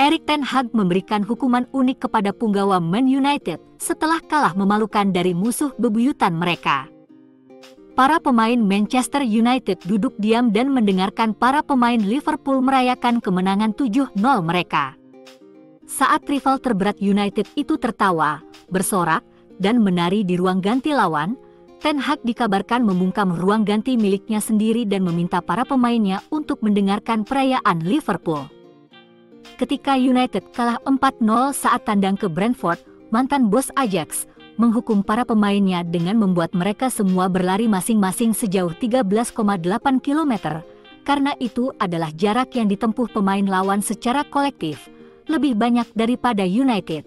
Erik ten Hag memberikan hukuman unik kepada punggawa Man United setelah kalah memalukan dari musuh bebuyutan mereka. Para pemain Manchester United duduk diam dan mendengarkan para pemain Liverpool merayakan kemenangan 7-0 mereka. Saat rival terberat United itu tertawa, bersorak, dan menari di ruang ganti lawan, Ten Hag dikabarkan membungkam ruang ganti miliknya sendiri dan meminta para pemainnya untuk mendengarkan perayaan Liverpool. Ketika United kalah 4-0 saat tandang ke Brentford, mantan bos Ajax menghukum para pemainnya dengan membuat mereka semua berlari masing-masing sejauh 13,8 km. Karena itu adalah jarak yang ditempuh pemain lawan secara kolektif, lebih banyak daripada United.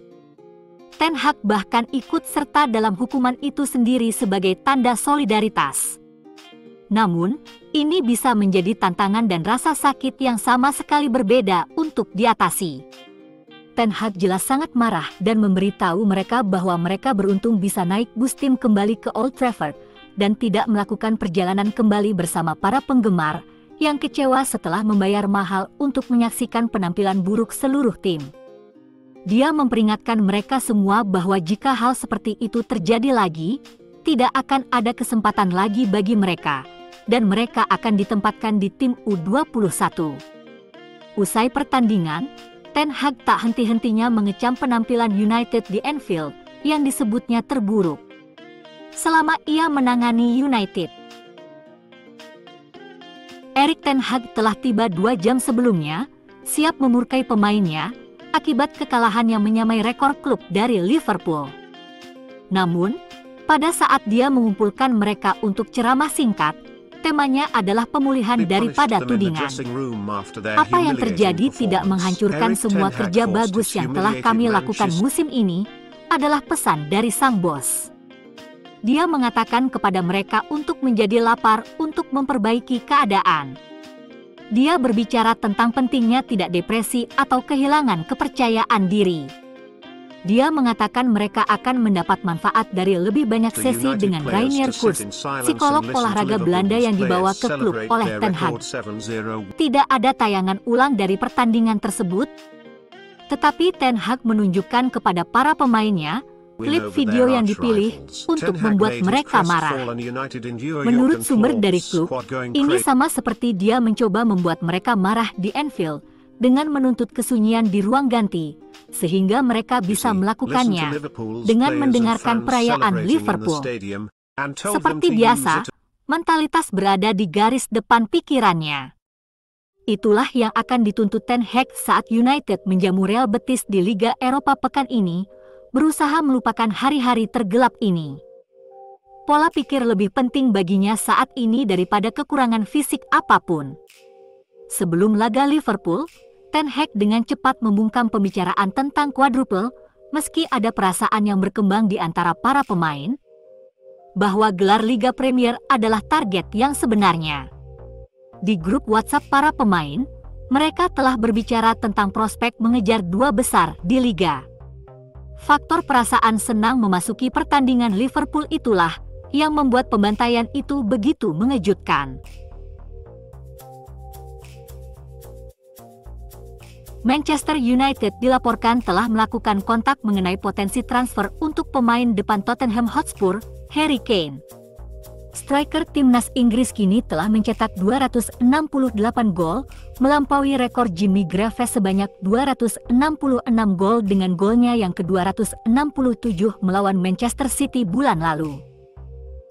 Ten Hag bahkan ikut serta dalam hukuman itu sendiri sebagai tanda solidaritas. Namun, ini bisa menjadi tantangan dan rasa sakit yang sama sekali berbeda untuk diatasi. Ten Hag jelas sangat marah dan memberitahu mereka bahwa mereka beruntung bisa naik bus tim kembali ke Old Trafford dan tidak melakukan perjalanan kembali bersama para penggemar yang kecewa setelah membayar mahal untuk menyaksikan penampilan buruk seluruh tim. Dia memperingatkan mereka semua bahwa jika hal seperti itu terjadi lagi, tidak akan ada kesempatan lagi bagi mereka, dan mereka akan ditempatkan di tim U21. Usai pertandingan, Ten Hag tak henti-hentinya mengecam penampilan United di Anfield yang disebutnya terburuk selama ia menangani United. Erik ten Hag telah tiba 2 jam sebelumnya, siap memurkai pemainnya akibat kekalahan yang menyamai rekor klub dari Liverpool. Namun, pada saat dia mengumpulkan mereka untuk ceramah singkat, temanya adalah pemulihan daripada tudingan. Apa yang terjadi tidak menghancurkan semua kerja bagus yang telah kami lakukan musim ini, adalah pesan dari sang bos. Dia mengatakan kepada mereka untuk menjadi lapar untuk memperbaiki keadaan. Dia berbicara tentang pentingnya tidak depresi atau kehilangan kepercayaan diri. Dia mengatakan mereka akan mendapat manfaat dari lebih banyak sesi dengan Reinier Kudus, psikolog olahraga Belanda yang dibawa ke klub oleh Ten Hag. Tidak ada tayangan ulang dari pertandingan tersebut, tetapi Ten Hag menunjukkan kepada para pemainnya klip video yang dipilih untuk membuat mereka marah. Menurut sumber dari klub, ini sama seperti dia mencoba membuat mereka marah di Anfield dengan menuntut kesunyian di ruang ganti, sehingga mereka bisa melakukannya dengan mendengarkan perayaan Liverpool. Seperti biasa, mentalitas berada di garis depan pikirannya. Itulah yang akan dituntut Ten Hag saat United menjamu Real Betis di Liga Eropa pekan ini, berusaha melupakan hari-hari tergelap ini. Pola pikir lebih penting baginya saat ini daripada kekurangan fisik apapun. Sebelum laga Liverpool, Ten Hag dengan cepat membungkam pembicaraan tentang quadruple, meski ada perasaan yang berkembang di antara para pemain, bahwa gelar Liga Premier adalah target yang sebenarnya. Di grup WhatsApp para pemain, mereka telah berbicara tentang prospek mengejar 2 besar di Liga. Faktor perasaan senang memasuki pertandingan Liverpool itulah yang membuat pembantaian itu begitu mengejutkan. Manchester United dilaporkan telah melakukan kontak mengenai potensi transfer untuk pemain depan Tottenham Hotspur, Harry Kane. Striker timnas Inggris kini telah mencetak 268 gol, melampaui rekor Jimmy Greaves sebanyak 266 gol dengan golnya yang ke-267 melawan Manchester City bulan lalu.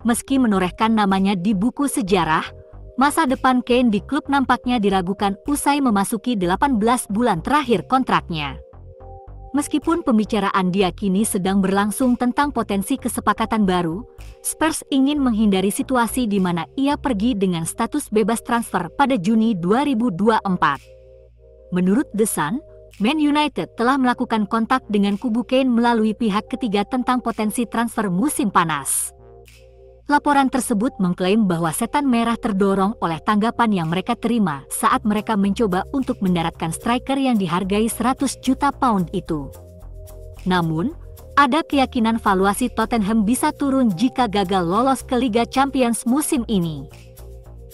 Meski menorehkan namanya di buku sejarah, masa depan Kane di klub nampaknya diragukan usai memasuki 18 bulan terakhir kontraknya. Meskipun pembicaraan diyakini sedang berlangsung tentang potensi kesepakatan baru, Spurs ingin menghindari situasi di mana ia pergi dengan status bebas transfer pada Juni 2024. Menurut The Sun, Man United telah melakukan kontak dengan kubu Kane melalui pihak ketiga tentang potensi transfer musim panas. Laporan tersebut mengklaim bahwa setan merah terdorong oleh tanggapan yang mereka terima saat mereka mencoba untuk mendaratkan striker yang dihargai 100 juta pound itu. Namun, ada keyakinan valuasi Tottenham bisa turun jika gagal lolos ke Liga Champions musim ini.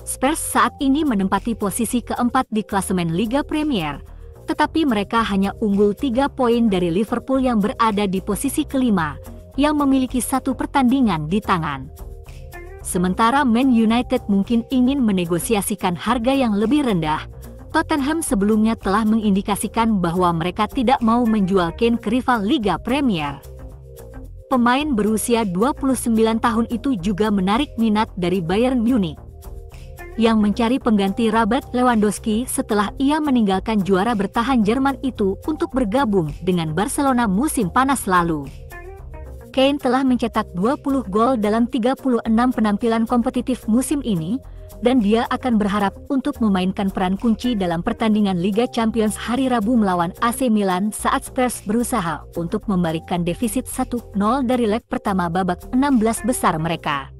Spurs saat ini menempati posisi keempat di klasemen Liga Premier, tetapi mereka hanya unggul 3 poin dari Liverpool yang berada di posisi kelima, yang memiliki 1 pertandingan di tangan. Sementara Man United mungkin ingin menegosiasikan harga yang lebih rendah, Tottenham sebelumnya telah mengindikasikan bahwa mereka tidak mau menjual Kane ke rival Liga Premier. Pemain berusia 29 tahun itu juga menarik minat dari Bayern Munich, yang mencari pengganti Robert Lewandowski setelah ia meninggalkan juara bertahan Jerman itu untuk bergabung dengan Barcelona musim panas lalu. Kane telah mencetak 20 gol dalam 36 penampilan kompetitif musim ini, dan dia akan berharap untuk memainkan peran kunci dalam pertandingan Liga Champions hari Rabu melawan AC Milan saat Spurs berusaha untuk membalikkan defisit 1-0 dari leg pertama babak 16 besar mereka.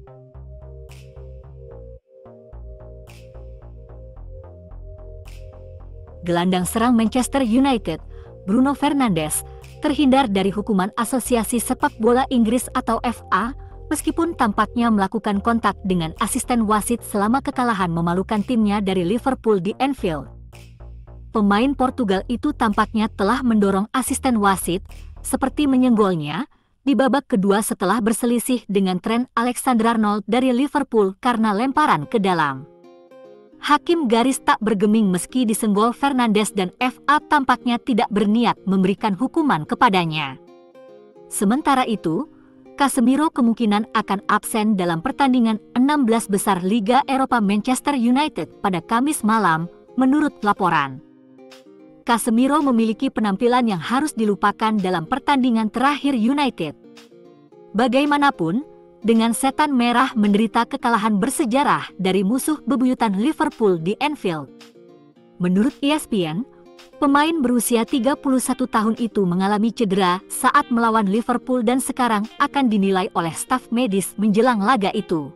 Gelandang serang Manchester United, Bruno Fernandes, terhindar dari hukuman Asosiasi Sepak Bola Inggris atau FA, meskipun tampaknya melakukan kontak dengan asisten wasit selama kekalahan memalukan timnya dari Liverpool di Anfield. Pemain Portugal itu tampaknya telah mendorong asisten wasit, seperti menyenggolnya, di babak kedua setelah berselisih dengan Trent Alexander-Arnold dari Liverpool karena lemparan ke dalam. Hakim garis tak bergeming meski disenggol Fernandes dan FA tampaknya tidak berniat memberikan hukuman kepadanya. Sementara itu, Casemiro kemungkinan akan absen dalam pertandingan 16 besar Liga Eropa Manchester United pada Kamis malam, menurut laporan. Casemiro memiliki penampilan yang harus dilupakan dalam pertandingan terakhir United. Bagaimanapun, dengan setan merah menderita kekalahan bersejarah dari musuh bebuyutan Liverpool di Anfield. Menurut ESPN, pemain berusia 31 tahun itu mengalami cedera saat melawan Liverpool dan sekarang akan dinilai oleh staf medis menjelang laga itu.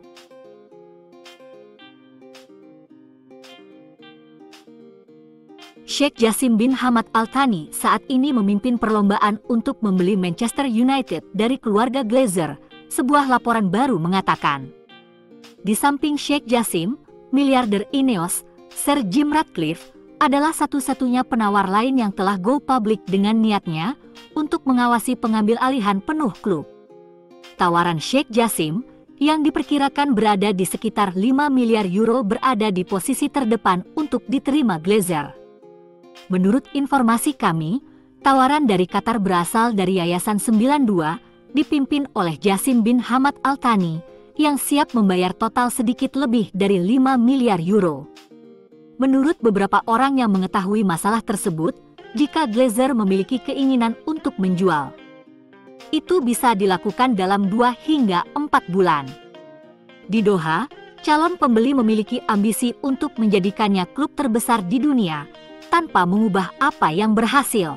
Sheikh Jassim bin Hamad Al Thani saat ini memimpin perlombaan untuk membeli Manchester United dari keluarga Glazer, sebuah laporan baru mengatakan. Di samping Sheikh Jassim, miliarder Ineos, Sir Jim Ratcliffe, adalah satu-satunya penawar lain yang telah go public dengan niatnya untuk mengawasi pengambil alihan penuh klub. Tawaran Sheikh Jassim, yang diperkirakan berada di sekitar 5 miliar euro berada di posisi terdepan untuk diterima Glazer. Menurut informasi kami, tawaran dari Qatar berasal dari Yayasan 92, dipimpin oleh Jassim bin Hamad Al Thani, yang siap membayar total sedikit lebih dari 5 miliar euro. Menurut beberapa orang yang mengetahui masalah tersebut, jika Glazer memiliki keinginan untuk menjual, itu bisa dilakukan dalam 2 hingga 4 bulan. Di Doha, calon pembeli memiliki ambisi untuk menjadikannya klub terbesar di dunia, tanpa mengubah apa yang berhasil.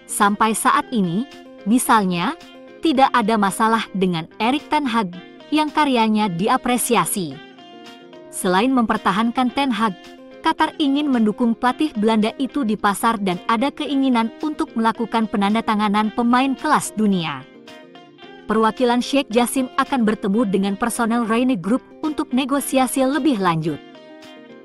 Sampai saat ini, misalnya, tidak ada masalah dengan Erik ten Hag yang karyanya diapresiasi. Selain mempertahankan Ten Hag, Qatar ingin mendukung pelatih Belanda itu di pasar dan ada keinginan untuk melakukan penandatanganan pemain kelas dunia. Perwakilan Sheikh Jassim akan bertemu dengan personel Rhein Group untuk negosiasi lebih lanjut.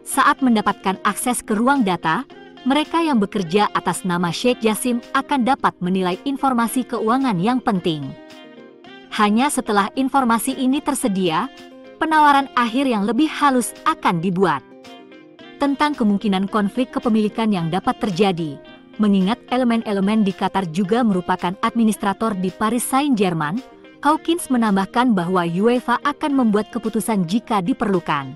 Saat mendapatkan akses ke ruang data, mereka yang bekerja atas nama Sheikh Jassim akan dapat menilai informasi keuangan yang penting. Hanya setelah informasi ini tersedia, penawaran akhir yang lebih halus akan dibuat. Tentang kemungkinan konflik kepemilikan yang dapat terjadi, mengingat elemen-elemen di Qatar juga merupakan administrator di Paris Saint-Germain, Hawkins menambahkan bahwa UEFA akan membuat keputusan jika diperlukan.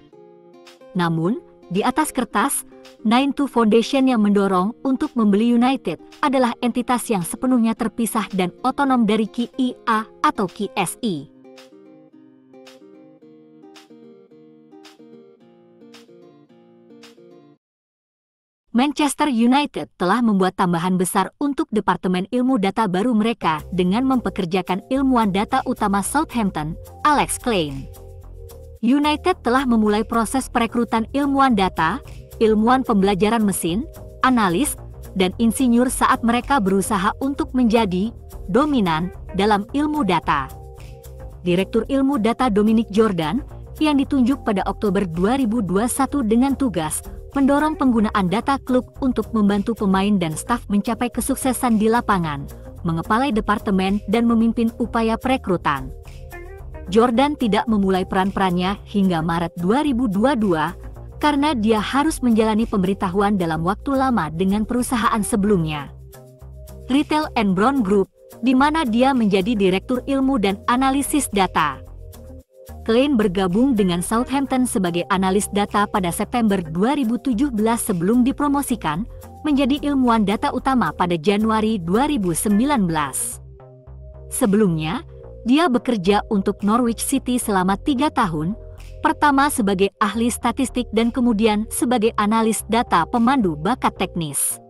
Namun, di atas kertas, 92 Foundation yang mendorong untuk membeli United adalah entitas yang sepenuhnya terpisah dan otonom dari KIA atau KSI. Manchester United telah membuat tambahan besar untuk Departemen Ilmu Data baru mereka dengan mempekerjakan ilmuwan data utama Southampton, Alex Klein. United telah memulai proses perekrutan ilmuwan data, ilmuwan pembelajaran mesin, analis, dan insinyur saat mereka berusaha untuk menjadi dominan dalam ilmu data. Direktur Ilmu Data Dominic Jordan, yang ditunjuk pada Oktober 2021 dengan tugas mendorong penggunaan data klub untuk membantu pemain dan staf mencapai kesuksesan di lapangan, mengepalai departemen dan memimpin upaya perekrutan. Jordan tidak memulai peran-perannya hingga Maret 2022 karena dia harus menjalani pemberitahuan dalam waktu lama dengan perusahaan sebelumnya, Retail and Brown Group, di mana dia menjadi Direktur Ilmu dan Analisis Data. Klein bergabung dengan Southampton sebagai analis data pada September 2017 sebelum dipromosikan menjadi ilmuwan data utama pada Januari 2019. Sebelumnya, dia bekerja untuk Norwich City selama 3 tahun, pertama sebagai ahli statistik dan kemudian sebagai analis data pemandu bakat teknis.